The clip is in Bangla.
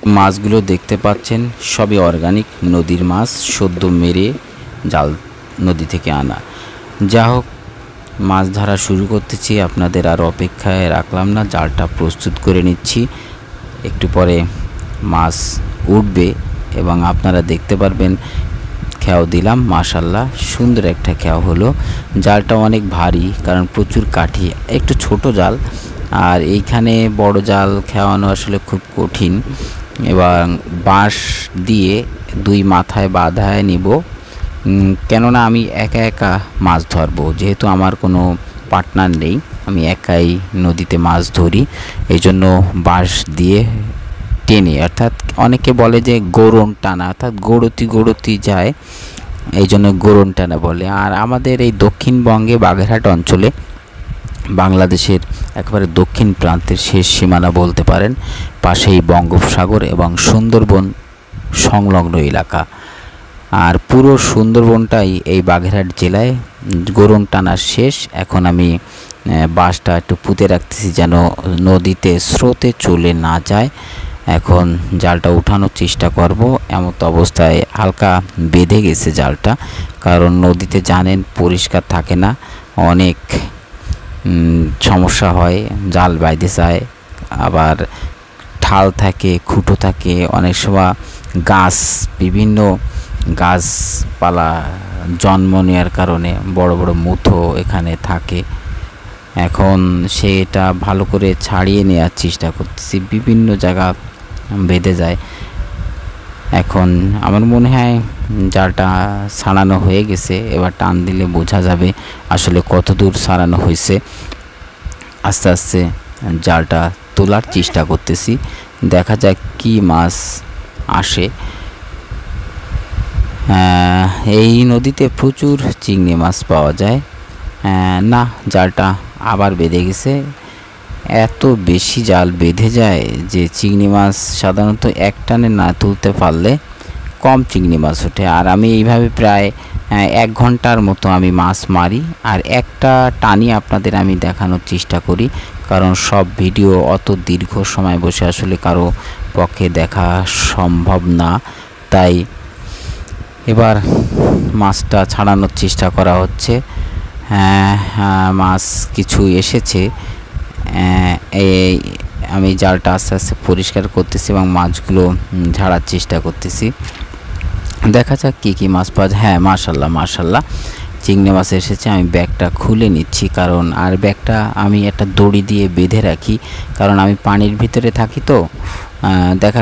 মাছগুলো দেখতে পাচ্ছেন সবই অর্গানিক নদীর মাছ, সদ্য মেরে জাল নদী থেকে আনা। যা হোক, মাছ ধরা শুরু করতেছি, আপনাদের আর অপেক্ষায় রাখলাম না, জালটা প্রস্তুত করে নিচ্ছি। একটু পরে মাছ উঠবে এবং আপনারা দেখতে পারবেন। খেয়াও দিলাম, মাশাল্লাহ সুন্দর একটা খেয়া হলো। জালটা অনেক ভারী, কারণ প্রচুর কাঠি, একটু ছোট জাল, আর এইখানে বড় জাল খেয়ানো আসলে খুব কঠিন। এবং বাঁশ দিয়ে দুই মাথায় বাঁধায় নিব, কেননা আমি একা একা মাছ ধরবো, যেহেতু আমার কোনো পার্টনার নেই, আমি একাই নদীতে মাছ ধরি। এই জন্য বাঁশ দিয়ে টেনে, অর্থাৎ অনেকে বলে যে গোরন টানা, অর্থাৎ গড়তি যায়, এই জন্য গোরন টানা বলে। আর আমাদের এই দক্ষিণবঙ্গে বাগেরহাট অঞ্চলে, বাংলাদেশের একেবারে দক্ষিণ প্রান্তের শেষ সীমানা বলতে পারেন, পাশেই বঙ্গোপসাগর এবং সুন্দরবন সংলগ্ন এলাকা। আর পুরো সুন্দরবনটাই এই বাগেরহাট জেলায় গোরন টানার শেষ। এখন আমি বাঁশটা একটু পুঁতে রাখতেছি যেন নদীতে স্রোতে চলে না যায়। এখন জালটা উঠানোর চেষ্টা করব। এমত অবস্থায় হালকা বেঁধে গেছে জালটা, কারণ নদীতে জানেন পরিষ্কার থাকে না, অনেক সমস্যা হয়, জাল বাইতে যায়, আবার ঠাল থাকে, খুঁটো থাকে, অনেক সময় গাছ, বিভিন্ন গাছপালা জন্ম নেওয়ার কারণে বড় বড় মুথো এখানে থাকে। এখন সেটা ভালো করে ছাড়িয়ে নেওয়ার চেষ্টা করতেছি, বিভিন্ন জায়গা বেঁধে যায়। এখন আমার মনে হয় জালটা ছাড়ানো হয়ে গেছে, এবার টান দিলে বোঝা যাবে আসলে কত দূর ছাড়ানো হয়েছে। আস্তে আস্তে জালটা তোলার চেষ্টা করতেছি, দেখা যাক কি মাছ আসে। এই নদীতে প্রচুর চিংড়ি মাছ পাওয়া যায়। না, জালটা আবার বেঁধে গেছে। এত বেশি জাল বেঁধে যায় যে চিংড়ি মাছ সাধারণত এক টানে না তুলতে পারলে কম চিংড়ি মাছ ওঠে। আর আমি এইভাবে প্রায় 1 ঘন্টার মতো আমি মাছ মারি, আর একটা টানি আপনাদের আমি দেখানোর চেষ্টা করি, কারণ সব ভিডিও অত দীর্ঘ সময় বসে আসলে কারো পক্ষে দেখা সম্ভব না। তাই এবার মাছটা ছাড়ানোর চেষ্টা করা হচ্ছে। মাছ কিছু এসেছে। এই আমি জালটা আস্তে আস্তে পরিষ্কার করতেছি এবং মাছগুলো ঝাড়ার চেষ্টা করতেছি, দেখা যাক কী কী মাছ পাওয়া যায়। হ্যাঁ, মাশাল্লাহ চিংড়ি মাছ এসেছে। আমি ব্যাগটা খুলে নিচ্ছি, কারণ আর ব্যাগটা আমি একটা দড়ি দিয়ে বেঁধে রাখি, কারণ আমি পানির ভিতরে থাকি, তো দেখা